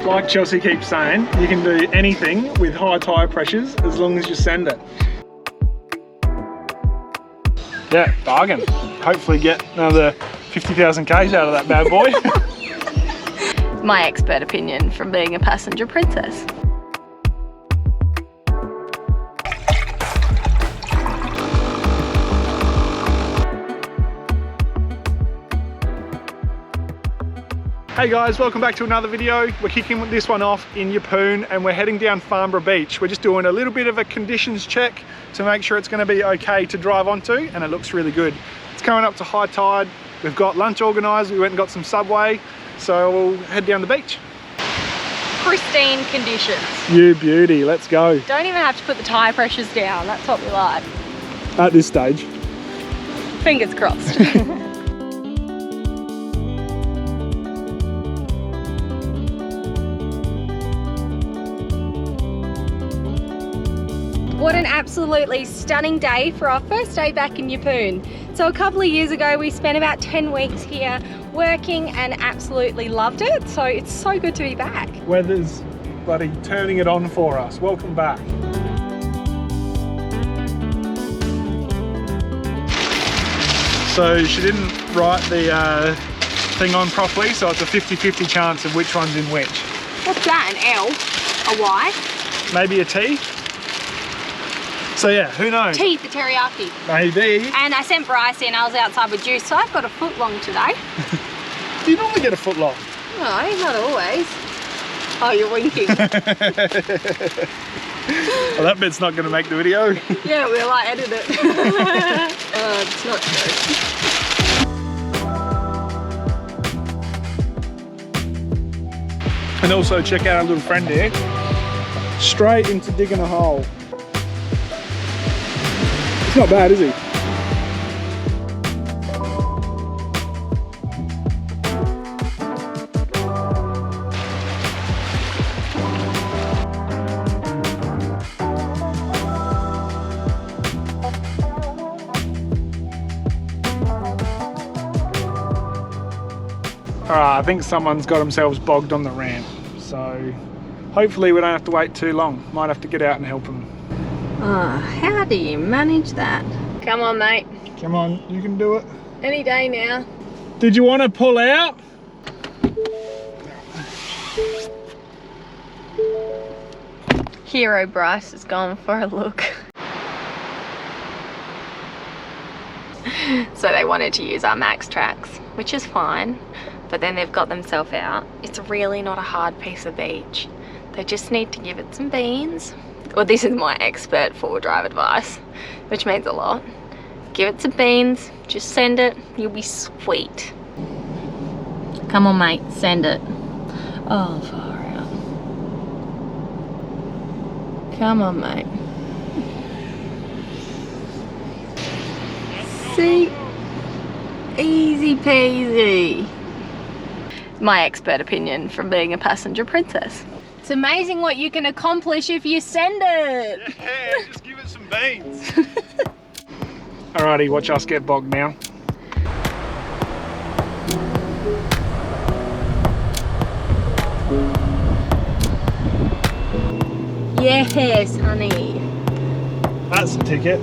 Like Chelsea keeps saying, you can do anything with high tyre pressures as long as you send it. Yeah, bargain. Hopefully get another 50,000 Ks out of that bad boy. My expert opinion from being a passenger princess. Hey guys, welcome back to another video. We're kicking this one off in Yeppoon and we're heading down Farnborough Beach. We're just doing a little bit of a conditions check to make sure it's going to be okay to drive onto, and it looks really good. It's coming up to high tide. We've got lunch organised. We went and got some Subway, so we'll head down the beach. Pristine conditions. You beauty, let's go. Don't even have to put the tyre pressures down. That's what we like. At this stage. Fingers crossed. What an absolutely stunning day for our first day back in Yeppoon. So a couple of years ago we spent about 10 weeks here working and absolutely loved it. So it's so good to be back. Weather's bloody turning it on for us. Welcome back. So she didn't write the thing on properly, so it's a 50-50 chance of which one's in which. What's that, an L? A Y? Maybe a T? So yeah, who knows? T for teriyaki. Maybe. And I sent Bryce in, I was outside with Juice, so I've got a foot long today. Do you normally get a foot long? No, not always. Oh, you're winking. Well, that bit's not going to make the video. Yeah, we'll like edit it. It's not true. And also check out our little friend here. Straight into digging a hole. It's not bad, is he? Alright, I think someone's got themselves bogged on the ramp, so hopefully we don't have to wait too long. Might have to get out and help them. Oh, how do you manage that? Come on, mate. Come on, you can do it. Any day now. Did you want to pull out? Hero Bryce has gone for a look. So they wanted to use our max tracks, which is fine, but then they've got themselves out. It's really not a hard piece of beach. They just need to give it some beans. Well, this is my expert four-wheel drive advice, which means a lot. Give it some beans, just send it, you'll be sweet. Come on, mate, send it. Oh, far out. Come on, mate. See? Easy peasy. My expert opinion from being a passenger princess. It's amazing what you can accomplish if you send it. Yeah, just give it some beans. Alrighty, watch us get bogged now. Yes, honey. That's the ticket.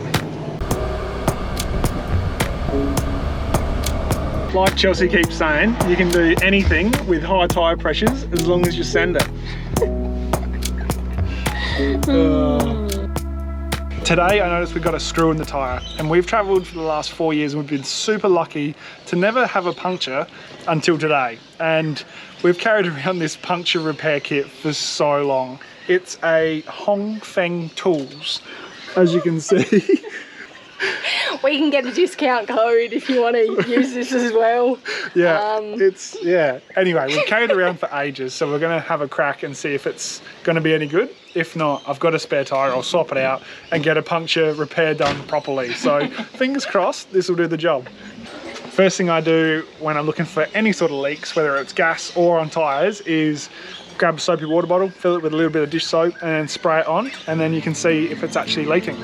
Like Chelsea keeps saying, you can do anything with high tyre pressures as long as you send it. Today I noticed we got a screw in the tyre, and we've travelled for the last 4 years and we've been super lucky to never have a puncture until today. And we've carried around this puncture repair kit for so long. It's a Hong Feng Tools, as you can see. We can get a discount code if you want to use this as well. Yeah, Anyway, we've carried it around for ages, so we're going to have a crack and see if it's going to be any good. If not, I've got a spare tyre, I'll swap it out and get a puncture repair done properly. So fingers crossed, this will do the job. First thing I do when I'm looking for any sort of leaks, whether it's gas or on tyres, is grab a soapy water bottle, fill it with a little bit of dish soap and spray it on, and then you can see if it's actually leaking.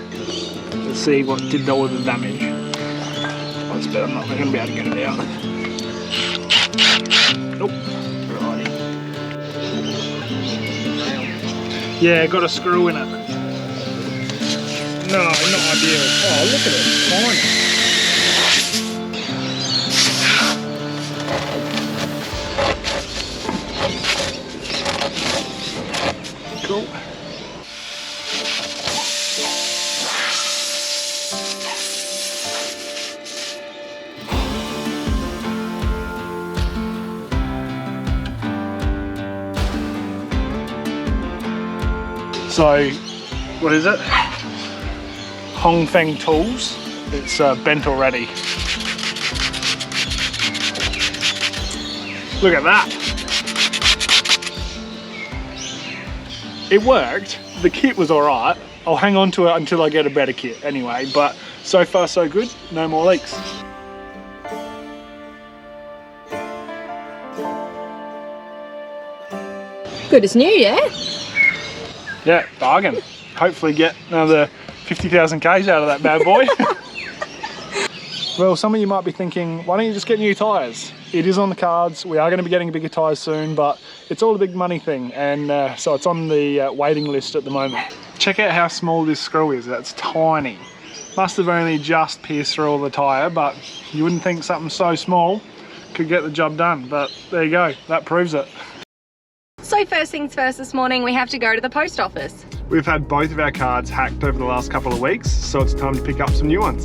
Let's see what did all the damage. Oh, it's better, I'm not going to be able to get it out. Nope. Righty. Yeah, got a screw in it. No, not ideal. Oh, look at it, it's tiny. Cool. So, what is it? Hong Feng Tools. It's bent already. Look at that. It worked. The kit was alright. I'll hang on to it until I get a better kit anyway, but so far so good. No more leaks. Good as new, yeah? Yeah, bargain. Hopefully get another 50,000 Ks out of that bad boy. Well, some of you might be thinking, why don't you just get new tyres? It is on the cards. We are going to be getting bigger tyres soon, but it's all a big money thing, and so it's on the waiting list at the moment. Check out how small this screw is. That's tiny. Must have only just pierced through all the tyre, but you wouldn't think something so small could get the job done, but there you go. That proves it. So first things first this morning, we have to go to the post office. We've had both of our cards hacked over the last couple of weeks, so it's time to pick up some new ones.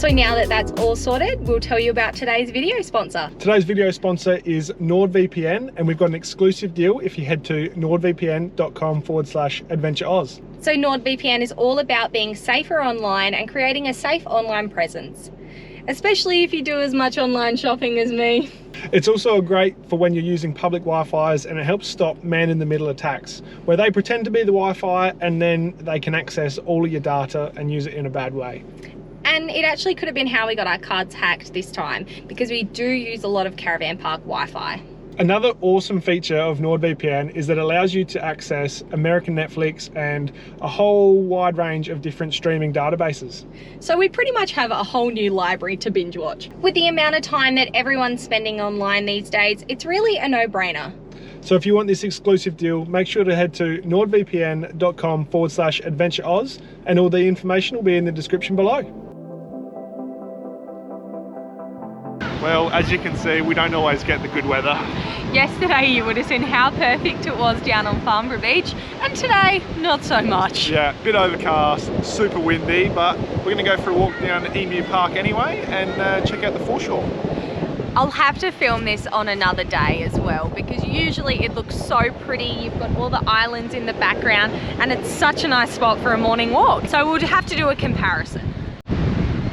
So now that that's all sorted, we'll tell you about today's video sponsor. Today's video sponsor is NordVPN, and we've got an exclusive deal if you head to nordvpn.com/adventureoz. So NordVPN is all about being safer online and creating a safe online presence, especially if you do as much online shopping as me. It's also great for when you're using public Wi-Fi's, and it helps stop man-in-the-middle attacks, where they pretend to be the Wi-Fi and then they can access all of your data and use it in a bad way. And it actually could have been how we got our cards hacked this time, because we do use a lot of Caravan Park Wi-Fi. Another awesome feature of NordVPN is that it allows you to access American Netflix and a whole wide range of different streaming databases. So we pretty much have a whole new library to binge watch. With the amount of time that everyone's spending online these days, it's really a no-brainer. So if you want this exclusive deal, make sure to head to nordvpn.com/adventureoz, and all the information will be in the description below. Well, as you can see, we don't always get the good weather. Yesterday you would have seen how perfect it was down on Farnborough Beach, and today, not so much. Yeah, a bit overcast, super windy, but we're gonna go for a walk down Emu Park anyway and check out the foreshore. I'll have to film this on another day as well, because usually it looks so pretty. You've got all the islands in the background and it's such a nice spot for a morning walk. So we'll have to do a comparison.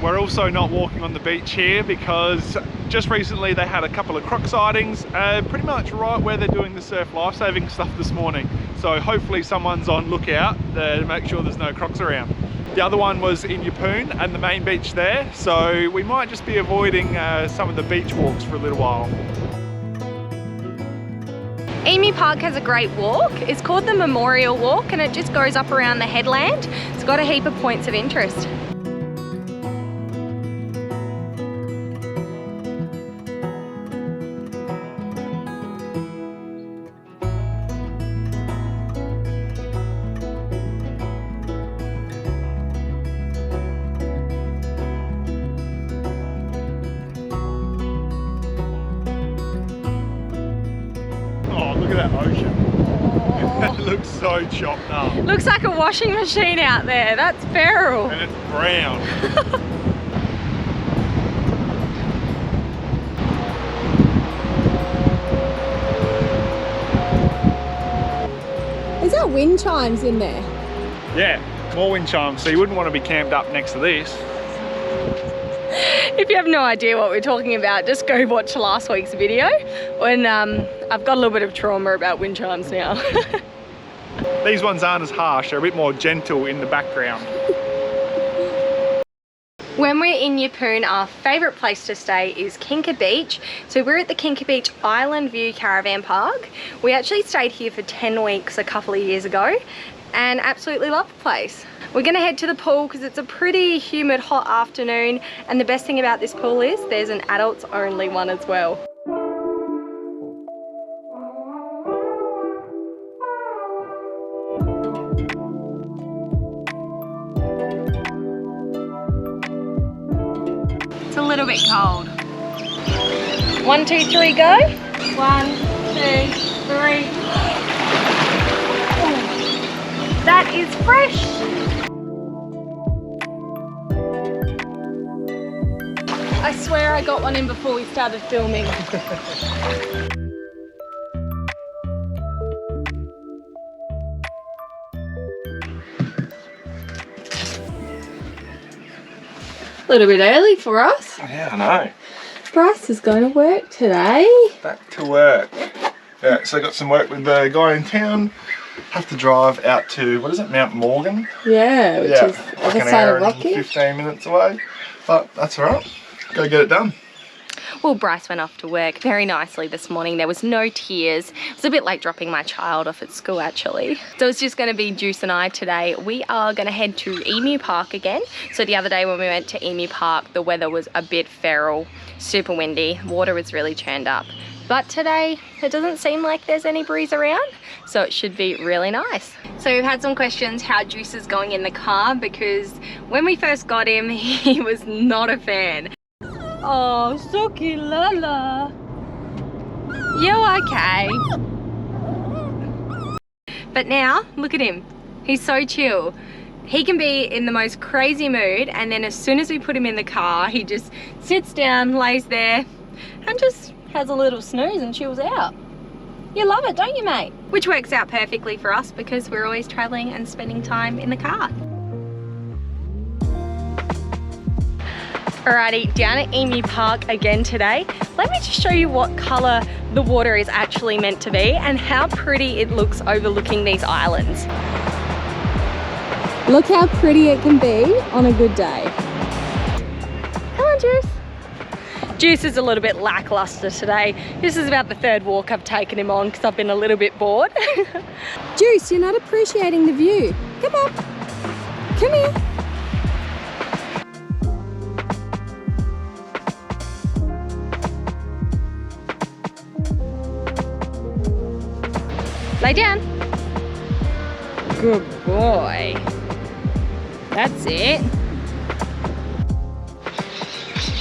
We're also not walking on the beach here because just recently they had a couple of croc sightings, pretty much right where they're doing the surf lifesaving stuff this morning. So hopefully someone's on lookout to make sure there's no crocs around. The other one was in Yeppoon and the main beach there, so we might just be avoiding some of the beach walks for a little while. Emu Park has a great walk. It's called the Memorial Walk, and it just goes up around the headland. It's got a heap of points of interest. Look at that ocean. It looks so chopped up. Looks like a washing machine out there. That's feral. And it's brown. Is that wind chimes in there? Yeah, more wind chimes, so you wouldn't want to be camped up next to this. If you have no idea what we're talking about, just go watch last week's video when I've got a little bit of trauma about wind chimes now. These ones aren't as harsh, they're a bit more gentle in the background. When we're in Yeppoon, our favourite place to stay is Kinka Beach. So we're at the Kinka Beach Island View Caravan Park. We actually stayed here for 10 weeks a couple of years ago and absolutely love the place. We're gonna head to the pool because it's a pretty humid, hot afternoon, and the best thing about this pool is there's an adults only one as well. bit cold. 1, 2, 3, go. 1, 2, 3. Oh, that is fresh. I swear I got one in before we started filming. A little bit early for us. Yeah, I know. Bryce is going to work today. Back to work. Yeah, so I got some work with the guy in town. Have to drive out to, what is it, Mount Morgan? Yeah, which is like the an side hour of Rocky. and 15 minutes away. But that's alright. Gotta get it done. Well, Bryce went off to work very nicely this morning. There was no tears. It was a bit like dropping my child off at school, actually. So it's just going to be Juice and I today. We are going to head to Emu Park again. So the other day when we went to Emu Park, the weather was a bit feral, super windy. Water was really churned up. But today, it doesn't seem like there's any breeze around, so it should be really nice. So we've had some questions how Juice is going in the car, because when we first got him, he was not a fan. Oh, Suki Lala. You okay? But now, look at him. He's so chill. He can be in the most crazy mood, and then as soon as we put him in the car, he just sits down, lays there, and just has a little snooze and chills out. You love it, don't you, mate? Which works out perfectly for us because we're always traveling and spending time in the car. Alrighty, down at Emu Park again today. Let me just show you what colour the water is actually meant to be and how pretty it looks overlooking these islands. Look how pretty it can be on a good day. Come on, Juice. Juice is a little bit lackluster today. This is about the third walk I've taken him on because I've been a little bit bored. Juice, you're not appreciating the view. Come on. Come here. Lay down. Good boy. That's it.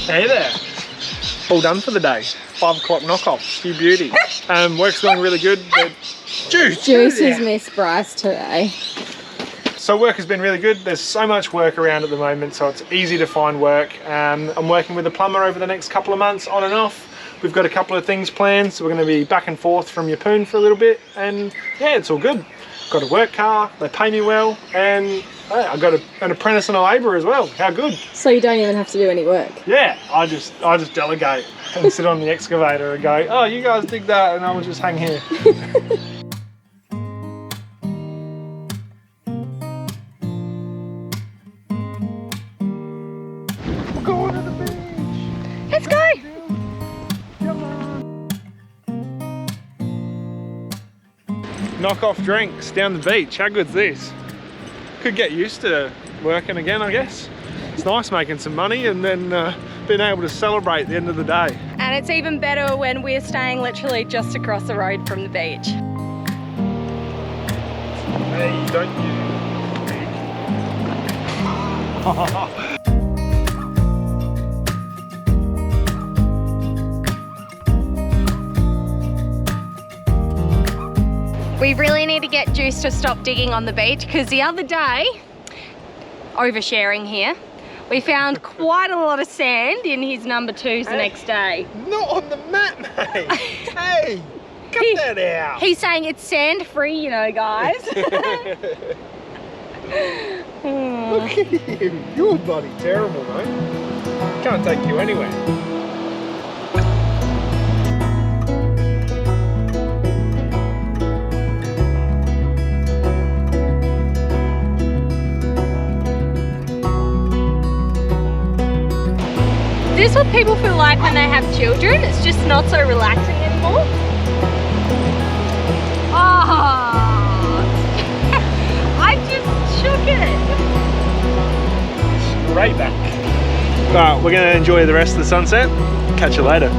Hey there. All done for the day. 5 o'clock knockoff. You beauty. Work's going really good, but Juice has missed Bryce today. So work has been really good. There's so much work around at the moment, so it's easy to find work. I'm working with a plumber over the next couple of months on and off. We've got a couple of things planned, so we're going to be back and forth from Yeppoon for a little bit, and yeah, it's all good. Got a work car, they pay me well, and I've got an apprentice and a labourer as well. How good. So you don't even have to do any work? Yeah, I just delegate and sit on the excavator and go, oh, you guys dig that, and I'll just hang here. We're going to the beach. Let's go. Knock off drinks down the beach. How good's this? Could get used to working again, I guess. It's nice making some money and then being able to celebrate at the end of the day. And it's even better when we're staying literally just across the road from the beach. Hey, don't you? We really need to get Juice to stop digging on the beach because the other day, oversharing here, we found quite a lot of sand in his number 2s the next day. Not on the mat, mate. Hey, cut that out. He's saying it's sand free, you know, guys. Look at him. You're bloody terrible, mate. Can't take you anywhere. Is this what people feel like when they have children? It's just not so relaxing anymore? Oh, I just shook it. Straight back. Alright, we're going to enjoy the rest of the sunset. Catch you later.